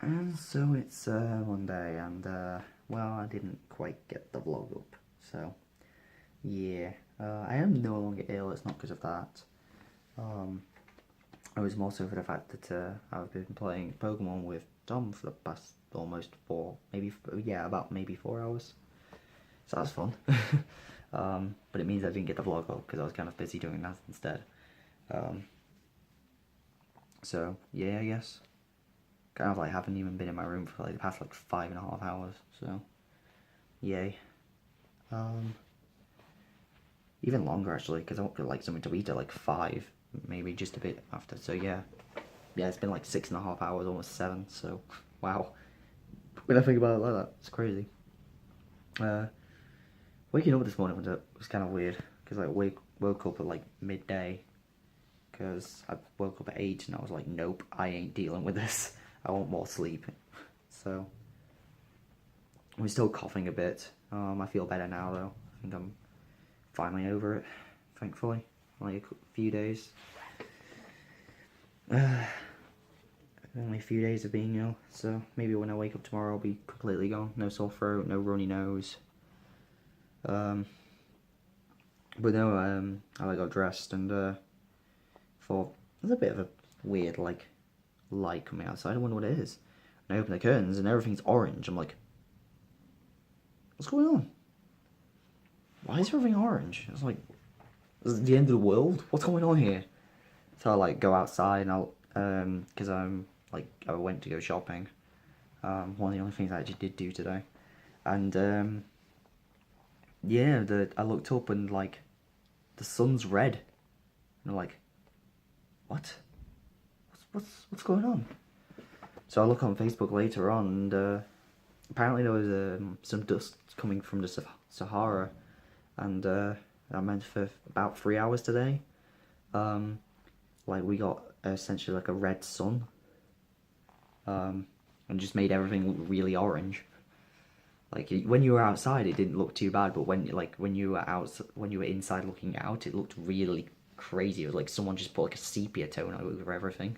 And so it's Monday, and well, I didn't quite get the vlog up, so yeah. I am no longer ill. It's not because of that. It was more so for the fact that I've been playing Pokemon with Dom for the past almost about maybe 4 hours. So that's fun. But it means I didn't get the vlog up because I was kind of busy doing that instead. So yeah, I guess. Kind of like haven't even been in my room for like the past like 5.5 hours, so yay. Even longer actually, because I want like something to eat at like 5, maybe just a bit after. So yeah, it's been like 6.5 hours, almost 7. So wow, when I think about it like that, it's crazy. Waking up this morning was kind of weird because I woke up at like midday because I woke up at 8 and I was like, nope, I ain't dealing with this. I want more sleep. So I'm still coughing a bit. I feel better now though. I think I'm finally over it, thankfully. Like a few days. Only a few days of being ill, so maybe when I wake up tomorrow I'll be completely gone. No sore throat, no runny nose. But no, I got dressed and thought there's a bit of a weird like light coming outside. I wonder what it is. And I open the curtains and everything's orange. I'm like, what's going on? Why is everything orange? It's like, is it the end of the world? What's going on here? So I like go outside and I'll because I went to go shopping. One of the only things I actually did do today, and yeah, I looked up and like the sun's red, and I'm like, what? What's going on? So I look on Facebook later on, and apparently there was some dust coming from the Sahara, and that meant for about 3 hours today. Like we got essentially like a red sun, and just made everything really orange. Like when you were outside, it didn't look too bad, but when you were inside looking out, it looked really crazy. It was like someone just put like a sepia tone over everything.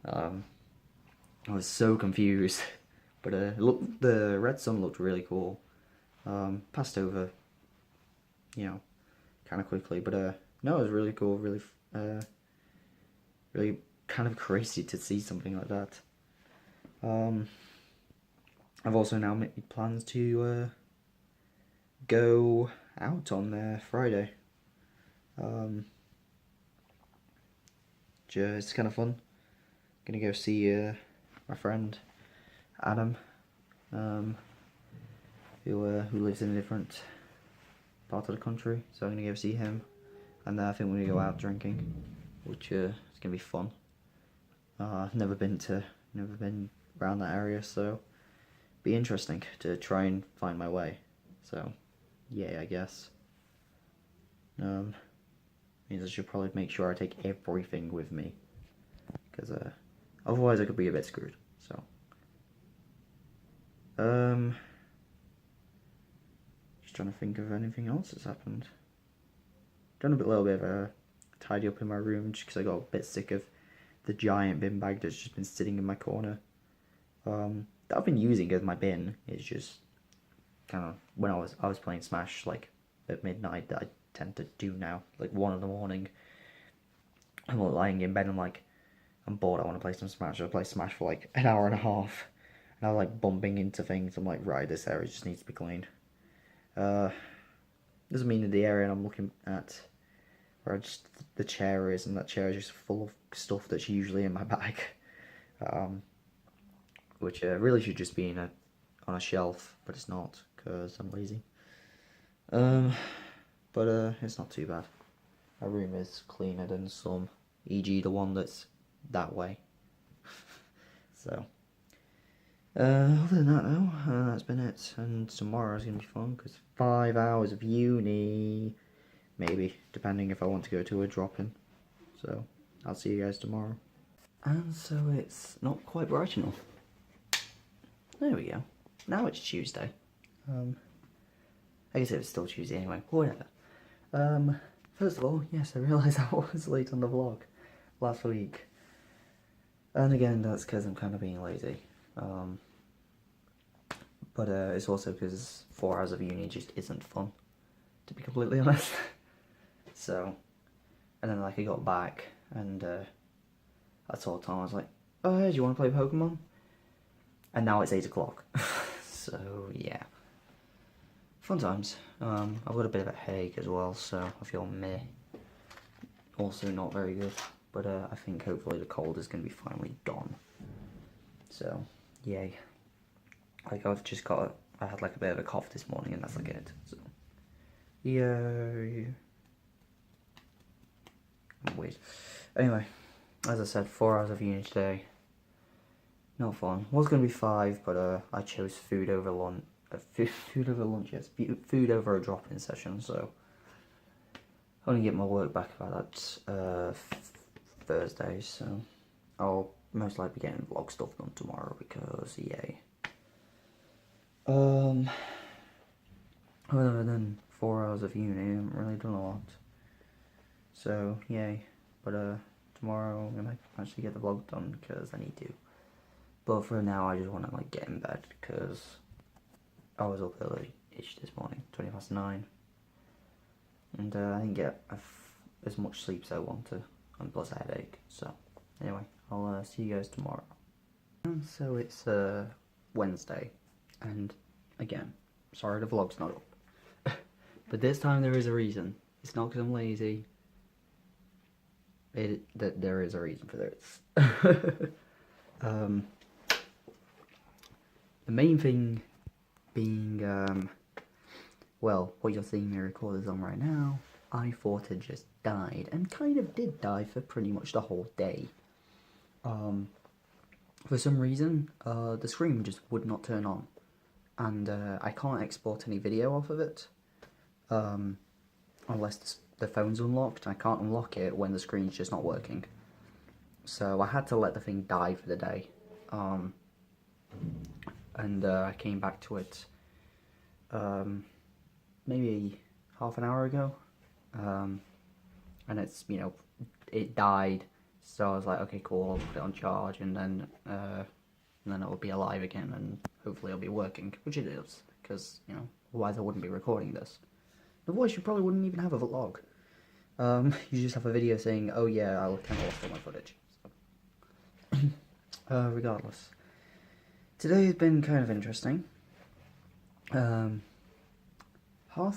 I was so confused, but the red sun looked really cool. Passed over, kind of quickly, but no, it was really cool. Really kind of crazy to see something like that. I've also now made plans to go out on Friday. Just kind of fun. Gonna go see my friend Adam, who lives in a different part of the country. So I'm gonna go see him, and then I think we're gonna go out drinking, which is gonna be fun. Never been around that area, so be interesting to try and find my way. So yeah, I guess. Means I should probably make sure I take everything with me, because otherwise I could be a bit screwed. So just trying to think of anything else that's happened. Done a little bit of a tidy up in my room just because I got a bit sick of the giant bin bag that's just been sitting in my corner. That I've been using as my bin. It's just kind of when I was playing Smash like at midnight that I tend to do now, like 1 in the morning. I'm lying in bed. I'm bored. I want to play some Smash. I play Smash for like an hour and a half, and I'm like bumping into things. I'm like, right, this area just needs to be cleaned. Doesn't mean in the area I'm looking at where the chair is, and that chair is just full of stuff that's usually in my bag, which really should just be on a shelf, but it's not because I'm lazy. But it's not too bad. My room is cleaner than some, e.g. the one that's that way. So, other than that though, that's been it. And tomorrow's gonna be fun because 5 hours of uni, maybe, depending if I want to go to a drop-in. So, I'll see you guys tomorrow. And so it's not quite bright enough. There we go. Now it's Tuesday. I guess it was still Tuesday anyway. Whatever. First of all, yes, I realised I was late on the vlog last week. And again, that's because I'm kind of being lazy. But it's also because 4 hours of uni just isn't fun, to be completely honest. So, and then like I got back and I told Tom, I was like, oh hey, do you want to play Pokemon? And now it's 8 o'clock. So yeah, fun times. I've got a bit of a headache as well, so I feel meh. Also not very good, but I think hopefully the cold is going to be finally gone. So, yay. Like I've just got, I had like a bit of a cough this morning and that's like it. So, yay. Weird. Anyway, as I said, 4 hours of uni today. Not fun. Was going to be 5, but I chose food over lunch. Food over lunch, yes. Food over a drop-in session, so I'm going to get my work back about that Thursday, so I'll most likely be getting vlog stuff done tomorrow because, yay. Other than 4 hours of uni, I haven't really done a lot. So, yay. But tomorrow I'm going to actually get the vlog done because I need to. But for now, I just want to like get in bed because I was up early-ish this morning, 9:20. And I didn't get as much sleep as I wanted, and plus a headache. So, anyway, I'll see you guys tomorrow. So it's Wednesday, and again, sorry the vlog's not up. But this time there is a reason. It's not because I'm lazy. That there is a reason for this. The main thing being, well, what you're seeing me record is on right now. I thought it just died, and kind of did die for pretty much the whole day. For some reason, the screen just would not turn on, and I can't export any video off of it, unless the phone's unlocked. I can't unlock it when the screen's just not working. So I had to let the thing die for the day. And I came back to it maybe half an hour ago, and it's, you know, it died, so I was like, okay, cool, I'll put it on charge, and then it'll be alive again, and hopefully it'll be working, which it is, because, you know, otherwise I wouldn't be recording this. Otherwise you probably wouldn't even have a vlog. You just have a video saying, oh yeah, I kind of lost all my footage. So. Regardless. Today has been kind of interesting. Half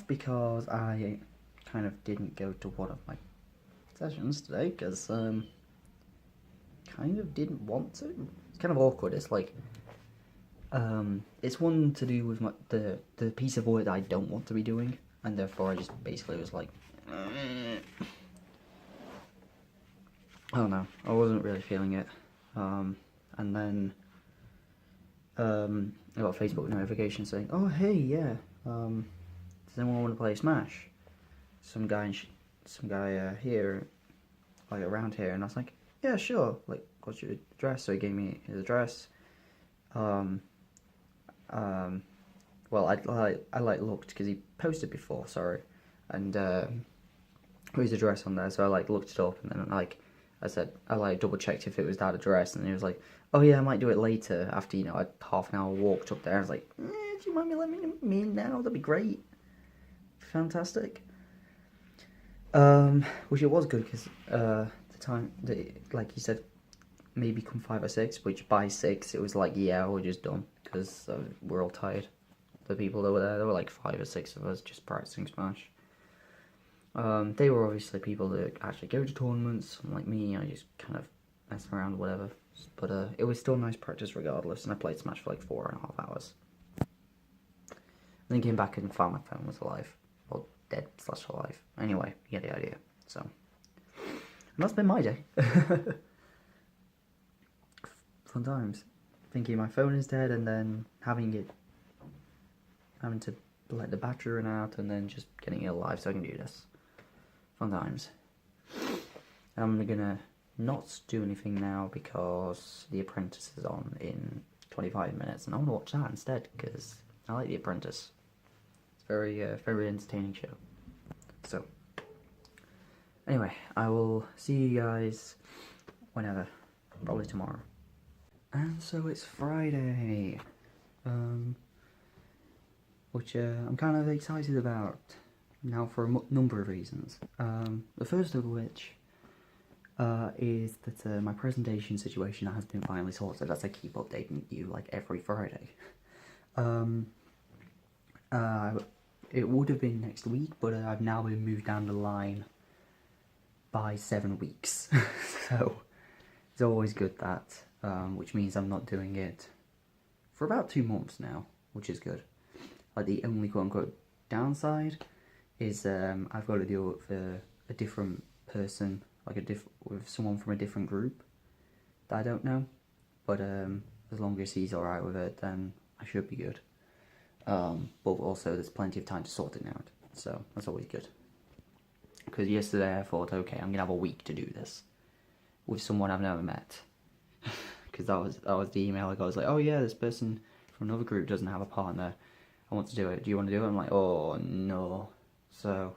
because I kind of didn't go to one of my sessions today, because kind of didn't want to. It's kind of awkward. It's like, it's one to do with the piece of work that I don't want to be doing, and therefore I just basically was like, I don't know, I wasn't really feeling it. And then I got a Facebook notification saying, oh hey, yeah, does anyone want to play Smash? Some guy here, like around here, and I was like, yeah, sure, like, what's your address? So he gave me his address. Well, I looked, because he posted before, sorry, and his address on there, so I like looked it up, and then like I said, I double checked if it was that address, and he was like, oh yeah, I might do it later after, you know, a half an hour walked up there. I was like, do you mind me letting me in now? That'd be great. Fantastic. Which it was good, because the time, like he said, maybe come 5 or 6, which by 6 it was like, yeah, we're just done, because we're all tired. The people that were there were like 5 or 6 of us just practicing Smash. They were obviously people that actually go to tournaments, like me, I just kind of mess around, whatever. But it was still nice practice regardless, and I played Smash for like 4.5 hours. Then came back and found my phone was alive. Well, dead / alive. Anyway, you get the idea. So, and that's been my day. Fun times. Thinking my phone is dead, and then having to let the battery run out, and then just getting it alive so I can do this. Fun times. I'm gonna not do anything now because The Apprentice is on in 25 minutes, and I want to watch that instead because I like The Apprentice. It's very entertaining show. So, anyway, I will see you guys whenever, probably tomorrow. And so it's Friday, which I'm kind of excited about now for a number of reasons. The first of which is that my presentation situation has been finally sorted, as I keep updating you like every Friday. It would have been next week, but I've now been moved down the line by 7 weeks. So it's always good that, which means I'm not doing it for about 2 months now, which is good. Like, the only quote-unquote downside is I've got to deal with a different person, like with someone from a different group that I don't know. But as long as he's alright with it, then I should be good. But also there's plenty of time to sort it out, so that's always good. Because yesterday I thought, okay, I'm gonna have a week to do this with someone I've never met. Because that was the email I got. I was like, oh yeah, this person from another group doesn't have a partner. I want to do it. Do you want to do it? I'm like, oh no. So,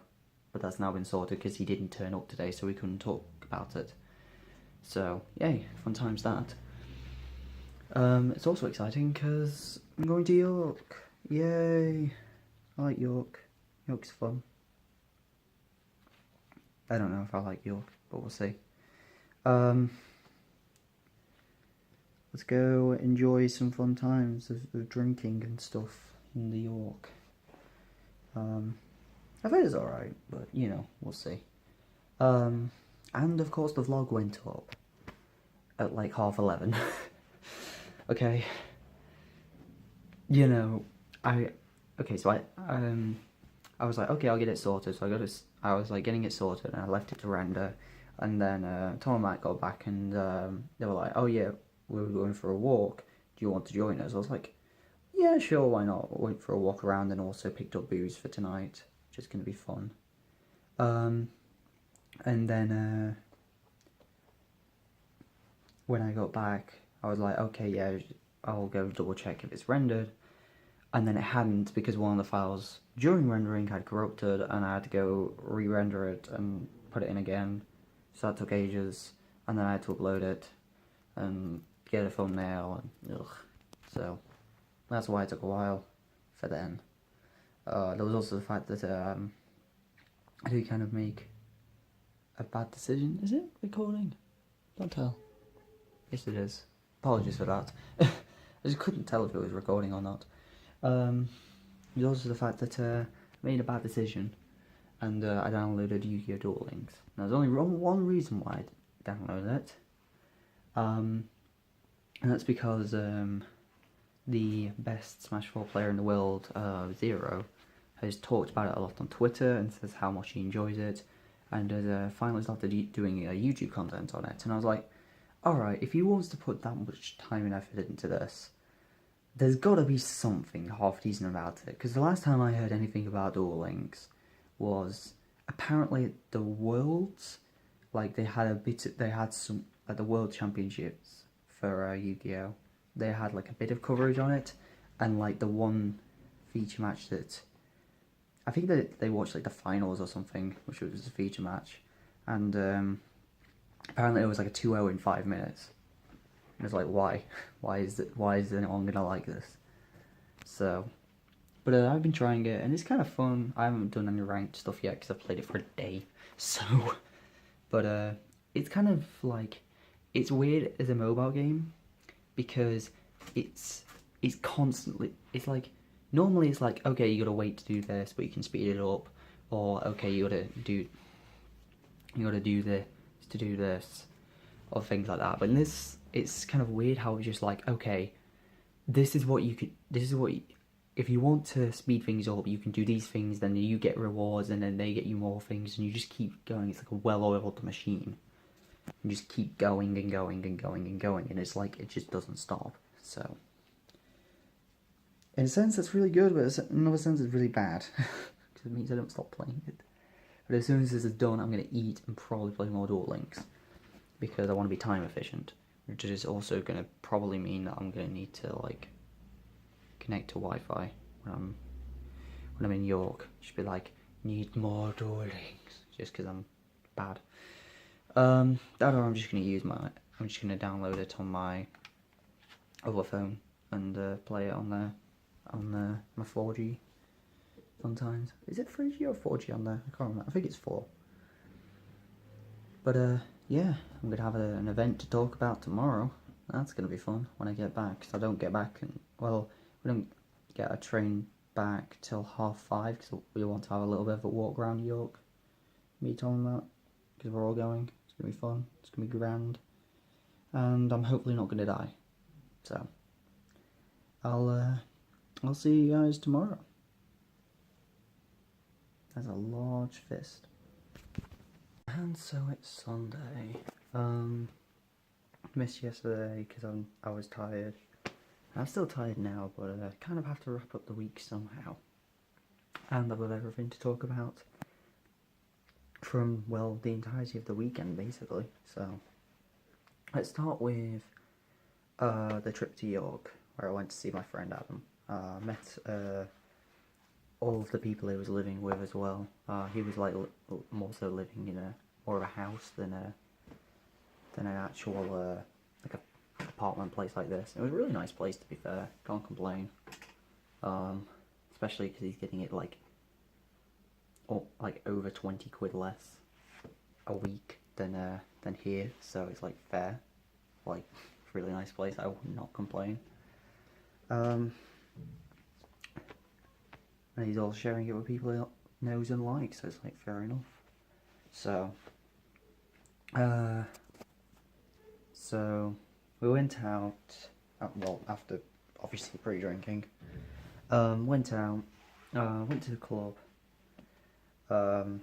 but that's now been sorted because he didn't turn up today, so we couldn't talk about it. So, yay, fun times that. It's also exciting because I'm going to York. Yay! I like York. York's fun. I don't know if I like York, but we'll see. Let's go enjoy some fun times of drinking and stuff in New York. I've heard it's alright, but you know, we'll see. And of course the vlog went up at like 11:30. Okay. You know, I was like, okay, I'll get it sorted. So I was like getting it sorted, and I left it to render. And then Tom and Matt got back, and they were like, oh yeah, we were going for a walk. Do you want to join us? I was like, yeah, sure, why not? Went for a walk around, and also picked up booze for tonight, which is going to be fun. And then when I got back, I was like, okay, yeah, I'll go double check if it's rendered. And then it hadn't, because one of the files during rendering had corrupted, and I had to go re-render it and put it in again. So that took ages, and then I had to upload it and get a thumbnail, and ugh. So that's why it took a while for then. There was also the fact that I did kind of make a bad decision. Is it recording? Don't tell. Yes, it is. Apologies for that. I just couldn't tell if it was recording or not. There's also the fact that I made a bad decision, and I downloaded Yu-Gi-Oh! Duel Links. Now, there's only one reason why I downloaded it, and that's because the best Smash 4 player in the world, Zero, has talked about it a lot on Twitter and says how much he enjoys it, and has finally started doing YouTube content on it. And I was like, alright, if he wants to put that much time and effort into this, there's gotta be something half decent about it. Because the last time I heard anything about Duel Links was apparently the Worlds. Like, they had some, at the World Championships for Yu-Gi-Oh! They had like a bit of coverage on it, and like the one feature match that, I think that they watched like the finals or something, which was a feature match, and apparently it was like a 2-0 in 5 minutes. And it's like, why? Why is anyone gonna like this? So, but I've been trying it, and it's kind of fun. I haven't done any ranked stuff yet because I've played it for a day. So, but it's kind of like, it's weird as a mobile game because it's constantly, it's like, normally it's like, okay, you gotta wait to do this, but you can speed it up, or okay, you gotta do this to do this, or things like that. But in this, it's kind of weird how it's just like, okay, if you want to speed things up, you can do these things, then you get rewards, and then they get you more things, and you just keep going. It's like a well-oiled machine. You just keep going and going and going and going, and it's like, it just doesn't stop. So, in a sense, it's really good, but in another sense, it's really bad. Because it means I don't stop playing it. But as soon as this is done, I'm going to eat and probably play more Duel Links, because I want to be time efficient, which is also going to probably mean that I'm going to need to like connect to Wi-Fi when I'm in York. Just be like, need more Duel Links, just because I'm bad. That, or I'm just going to download it on my other phone and play it on there on my 4G sometimes. Is it 3G or 4G on there? I can't remember. I think it's 4. But yeah, I'm gonna have an event to talk about tomorrow. That's gonna be fun when I get back. Cause I don't get back and well, we don't get a train back till 5:30 because we want to have a little bit of a walk around York. Me, Tom, and that, because we're all going. It's gonna be fun. It's gonna be grand, and I'm hopefully not gonna die. So I'll see you guys tomorrow. That's a large fist. And so it's Sunday. Missed yesterday because I was tired. I'm still tired now, but I kind of have to wrap up the week somehow. And I've got everything to talk about from, well, the entirety of the weekend, basically. So, let's start with the trip to York, where I went to see my friend Adam. Met all of the people he was living with as well. He was like more so living in more of a house than an actual like a apartment place like this. It was a really nice place, to be fair. Can't complain. Especially because he's getting it like over 20 quid less a week than here, so it's like fair. Like, really nice place. I would not complain. And he's all sharing it with people he knows and likes, so it's like fair enough. So we went out, well, after obviously pre-drinking, went out, went to the club. Well,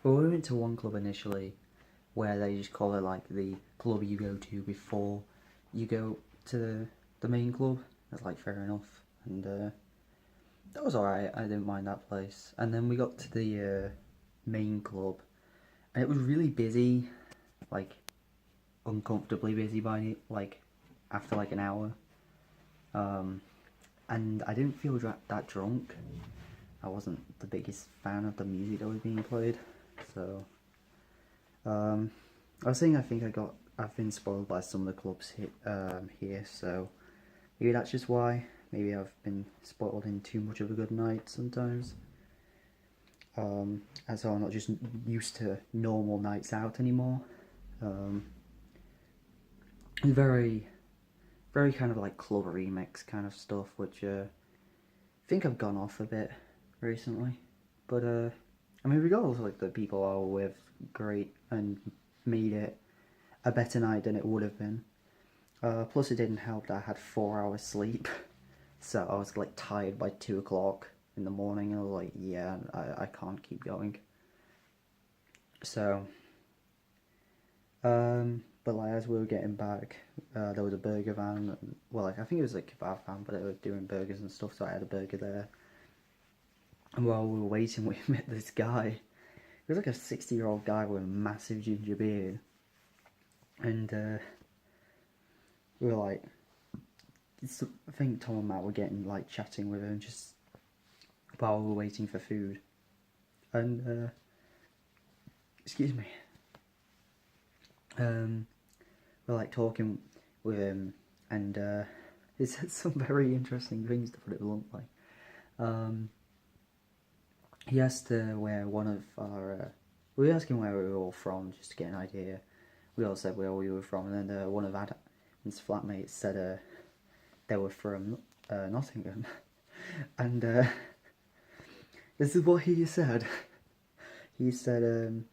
we went to one club initially, where they just call it like the club you go to before you go to the main club. That's like fair enough, and that was alright. I didn't mind that place. And then we got to the main club, and it was really busy, like uncomfortably busy by like after like an hour. And I didn't feel that drunk. I wasn't the biggest fan of the music that was being played, so I was saying I think I've been spoiled by some of the clubs here, so maybe that's just why. Maybe I've been spoiled in too much of a good night sometimes. And so I'm not just used to normal nights out anymore. Very, very kind of like club remix kind of stuff, which I think I've gone off a bit recently. But I mean, regardless of like the people I was with, great, and made it a better night than it would have been. Plus it didn't help that I had 4 hours sleep, so I was like tired by 2 o'clock in the morning. I was like, yeah, I can't keep going. So, but like as we were getting back, there was a burger van. Well, like I think it was a kebab van, but they were doing burgers and stuff, so I had a burger there. And while we were waiting, we met this guy. He was like a 60-year-old guy with a massive ginger beard. And we were like, I think Tom and Matt were getting like chatting with him just while we were waiting for food. And excuse me. We're like talking with him, and he said some very interesting things, to put it bluntly. He asked where one of our... we were asking where we were all from, just to get an idea. We all said where we were from, and then one of Adam's flatmates said they were from Nottingham. And this is what he said. He said,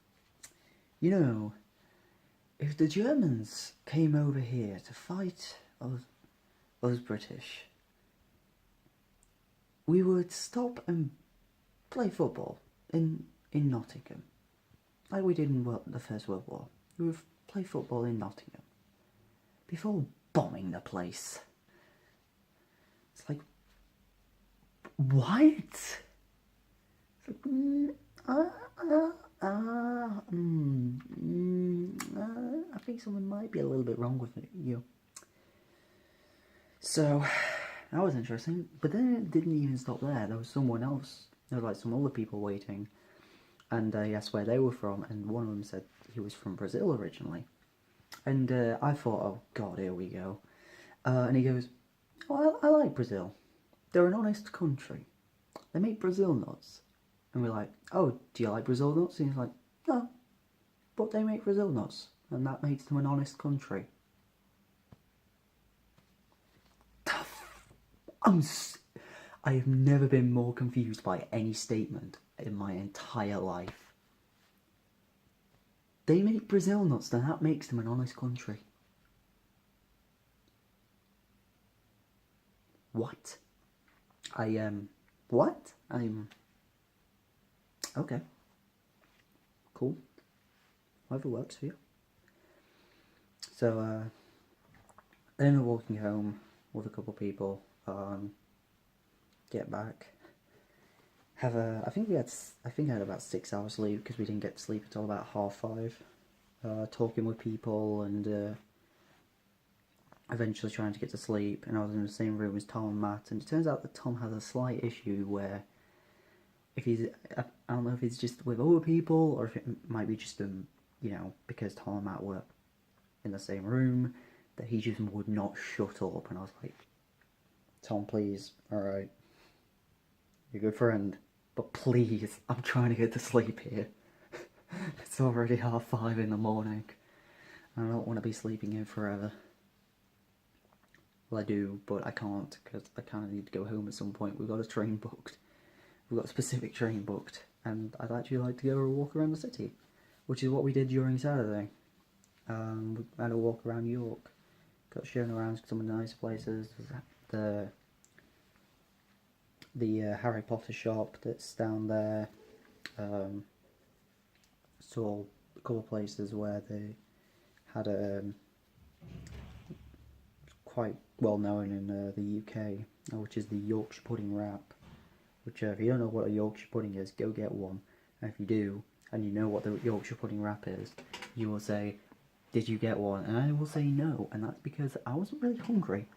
you know, if the Germans came over here to fight us British, we would stop and play football in Nottingham, like we did in the First World War. We would play football in Nottingham before bombing the place. It's like, what? It's like, I think someone might be a little bit wrong with you. So that was interesting, but then it didn't even stop there. There was someone else. There were like some other people waiting, and he asked where they were from, and one of them said he was from Brazil originally. And I thought, oh God, here we go. And he goes, oh, I like Brazil. They're an honest country. They make Brazil nuts. And we're like, oh, do you like Brazil nuts? And he's like, no, but they make Brazil nuts. And that makes them an honest country. I have never been more confused by any statement in my entire life. They make Brazil nuts, then that makes them an honest country. What? What? Okay. Cool. Whatever works for you. So, then we're walking home with a couple of people, get back, I think I had about 6 hours sleep, because we didn't get to sleep until about 5:30, talking with people, and, eventually trying to get to sleep, and I was in the same room as Tom and Matt, and it turns out that Tom has a slight issue where, I don't know if it's just with other people, or if it might be just, because Tom and Matt were in the same room, that he just would not shut up, and I was like, Tom, please, alright, you're a good friend, but please, I'm trying to get to sleep here. It's already 5:30 in the morning, and I don't want to be sleeping here forever. Well, I do, but I can't, because I kind of need to go home at some point. We've got a train booked. We've got a specific train booked, and I'd actually like to go a walk around the city, which is what we did during Saturday. We had a walk around York, got shown around some of the nice places. The Harry Potter shop that's down there. Saw a couple of places where they had a quite well known in the UK, which is the Yorkshire pudding wrap. Which, if you don't know what a Yorkshire pudding is, go get one. And if you do, and you know what the Yorkshire pudding wrap is, you will say, did you get one? And I will say no, and that's because I wasn't really hungry.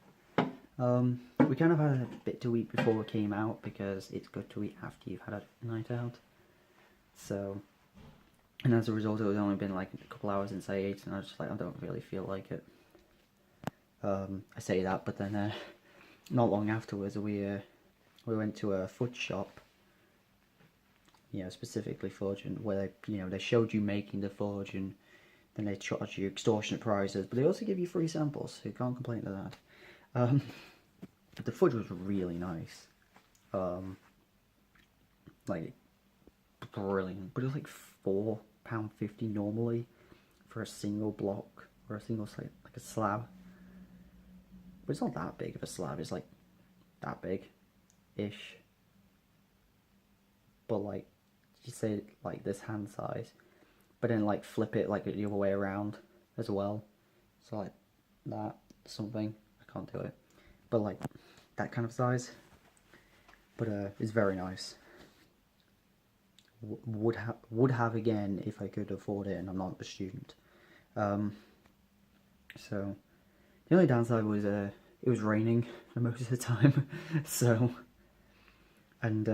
We kind of had a bit to eat before we came out, because it's good to eat after you've had a night out. So, and as a result, it was only been like a couple hours since I ate, and I was just like, I don't really feel like it. I say that, but then not long afterwards, we went to a fudge shop, specifically fudge, and where they showed you making the fudge, and then they charge you extortionate prices, but they also give you free samples, so you can't complain to that. The fudge was really nice, like brilliant, but it was like £4.50 normally for a single block, or a single like a slab. But it's not that big of a slab, it's like that big-ish. But like, you say like this hand size, but then like flip it like the other way around as well. So like that, something, I can't do it. But like that kind of size. But it's very nice. Would have again if I could afford it and I'm not a student. So the only downside was it was raining for most of the time. So, and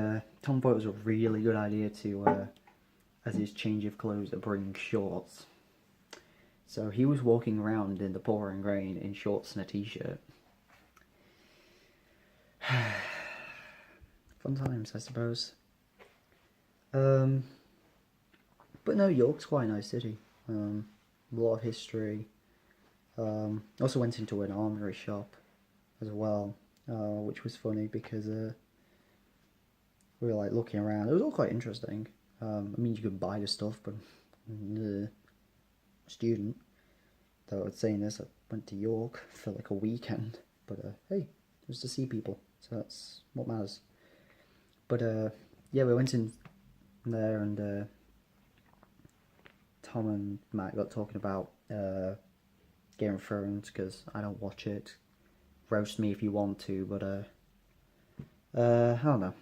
Tom thought it was a really good idea to, as his change of clothes, to bring shorts. So he was walking around in the pouring rain in shorts and a t-shirt. Fun times, I suppose. But no, York's quite a nice city. A lot of history. Also went into an armoury shop as well, which was funny because we were like looking around. It was all quite interesting. I mean, you could buy the stuff, but student. Though I was saying this, I went to York for like a weekend, but hey, it was to see people, so that's what matters. But yeah, we went in there, and Tom and Matt got talking about Game of Thrones, because I don't watch it. Roast me if you want to, but I don't know.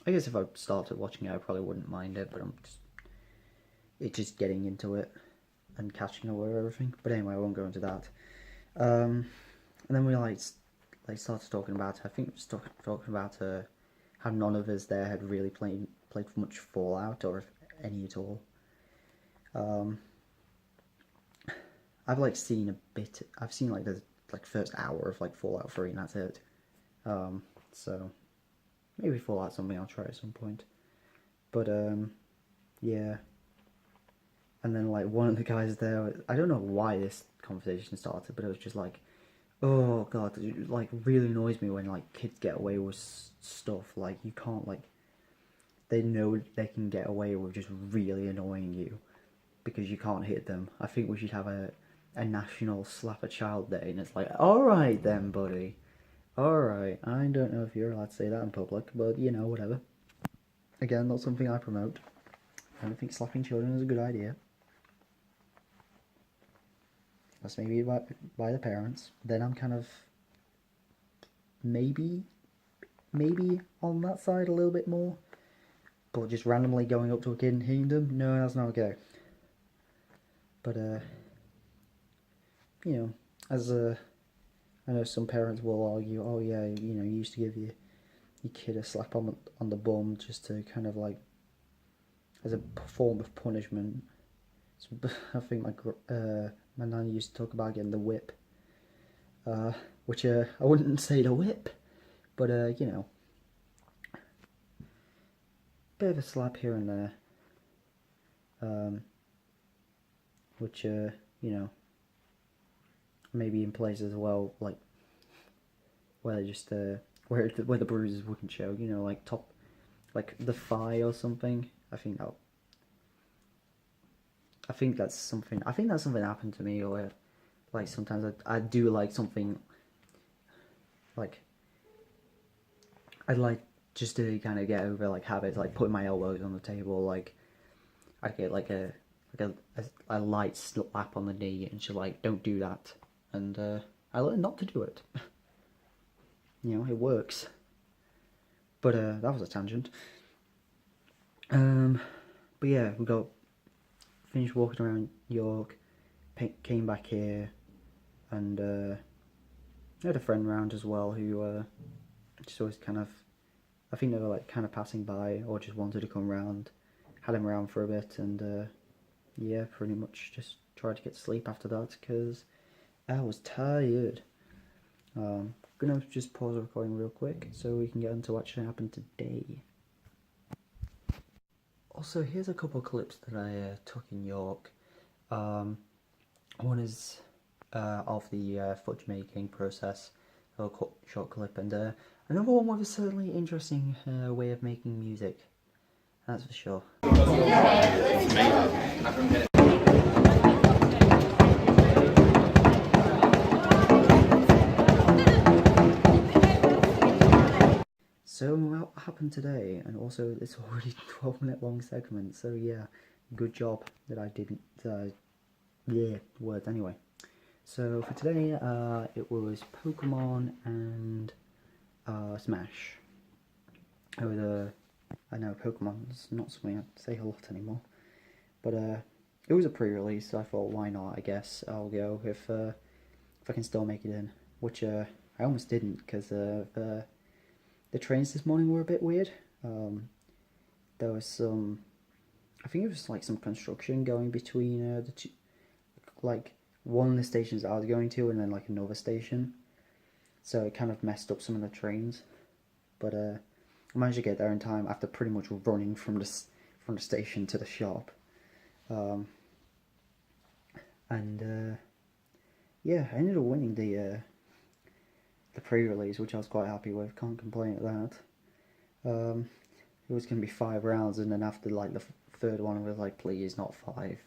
I guess if I started watching it, I probably wouldn't mind it, but it's just getting into it and catching up with everything. But anyway, I won't go into that. And then we started talking about, I think we were talking about how none of us there had really played much Fallout, or if any at all. I've like seen a bit. I've seen like the like first hour of like Fallout 3, and that's it. So maybe Fallout something I'll try at some point. But yeah. And then like one of the guys there, I don't know why this conversation started, but it was just like, oh god, it like really annoys me when like kids get away with stuff. Like you can't like, they know they can get away with just really annoying you because you can't hit them. I think we should have a national slap a child day, and it's like, all right then, buddy, all right. I don't know if you're allowed to say that in public, but you know, whatever. Again, not something I promote. I don't think slapping children is a good idea. That's maybe by the parents. Then I'm kind of maybe on that side a little bit more. But just randomly going up to a kid and hitting them, no, that's not okay. But you know, as I know some parents will argue, oh yeah, you know, you used to give your kid a slap on the bum just to kind of like as a form of punishment. So, I think my nan used to talk about getting the whip, which I wouldn't say the whip, but you know, bit of a slap here and there, which you know, maybe in places as well, like where they just where the bruises wouldn't show, you know, like top, like the thigh or something. I think that's something. I think that's something that happened to me, or like sometimes I do like something like I'd like just to kind of get over like habits, like putting my elbows on the table. Like I'd get like a light slap on the knee, and she's like, "Don't do that," and I learned not to do it. You know, it works. But that was a tangent. But yeah, we got finished walking around York, came back here, and I had a friend around as well who just always kind of, I think they were like kind of passing by or just wanted to come round. Had him around for a bit, and yeah, pretty much just tried to get to sleep after that because I was tired. Gonna just pause the recording real quick so we can get into what actually happened today. Also, here's a couple of clips that I took in York. One is of the fudge making process, a short clip, and another one with a certainly interesting way of making music. That's for sure. So what happened today, and also it's already 12-minute long segment, so yeah, good job that I didn't, yeah, words anyway. So for today, it was Pokemon and Smash. I know Pokemon's not something I say a lot anymore, but it was a pre-release, so I thought, why not, I guess I'll go if I can still make it in, which I almost didn't, because the trains this morning were a bit weird. There was some, I think it was like some construction going between the two, like one of the stations I was going to and then like another station. So it kind of messed up some of the trains. But I managed to get there in time after pretty much running from the station to the shop. And yeah, I ended up winning the pre-release, which I was quite happy with. Can't complain at that. It was going to be 5 rounds, and then after like the third one, I was like, please, not 5.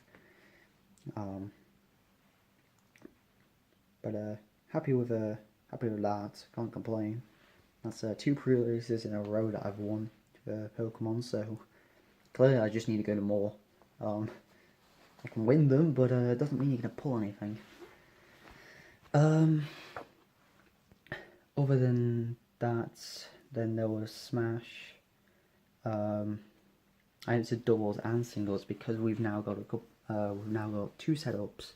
But happy with that. Can't complain. That's 2 pre-releases in a row that I've won for Pokemon. So clearly, I just need to go to more. I can win them, but it doesn't mean you're gonna pull anything. Other than that, then there was Smash. I entered doubles and singles because we've now got we've now got 2 setups.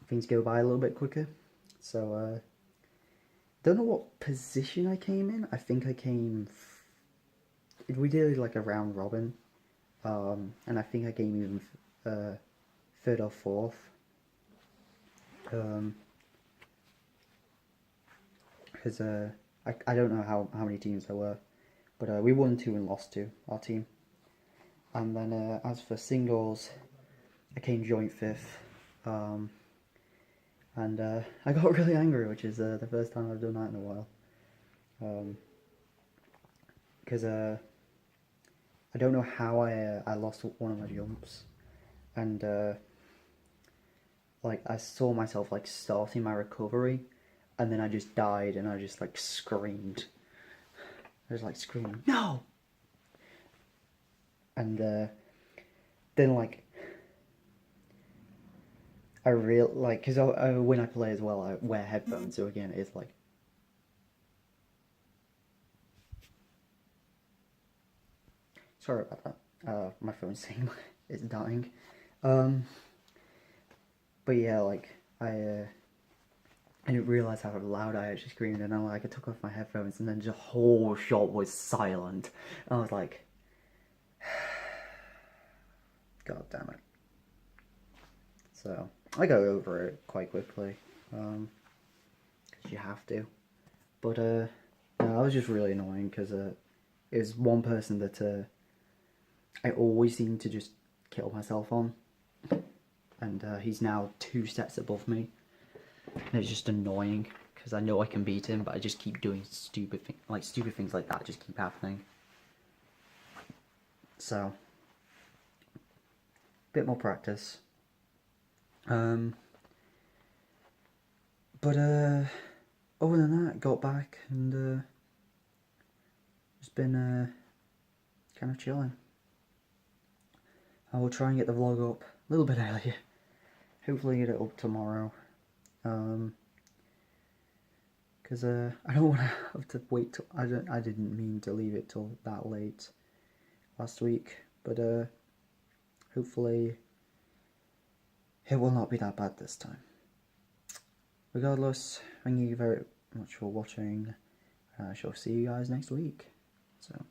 Things go by a little bit quicker. So don't know what position I came in. I think I came. We did like a round robin, and I think I came in 3rd or 4th. Because I don't know how many teams there were, but we won 2 and lost 2, our team. And then as for singles, I came joint 5th, and I got really angry, which is the first time I've done that in a while. Because I don't know how I lost one of my jumps, and like I saw myself like starting my recovery, and then I just died, and I just like screamed. I was like screaming, no! And then like I like, because when I play as well, I wear headphones, so again it's like, sorry about that. My phone's saying it's dying. But yeah, like I didn't realise how loud I actually screamed, and I took off my headphones, and then the whole shop was silent. And I was like, God damn it. So I got over it quite quickly, because you have to. But no, I was just really annoying because it was one person that I always seem to just kill myself on, and he's now 2 steps above me, and it's just annoying because I know I can beat him, but I just keep doing stupid things like that just keep happening. So, bit more practice. But other than that, got back and just been kind of chilling. I will try and get the vlog up a little bit earlier. Hopefully get it up tomorrow. Because I don't want to have to wait till, I didn't mean to leave it till that late last week, but hopefully it will not be that bad this time. Regardless, thank you very much for watching. I shall see you guys next week. So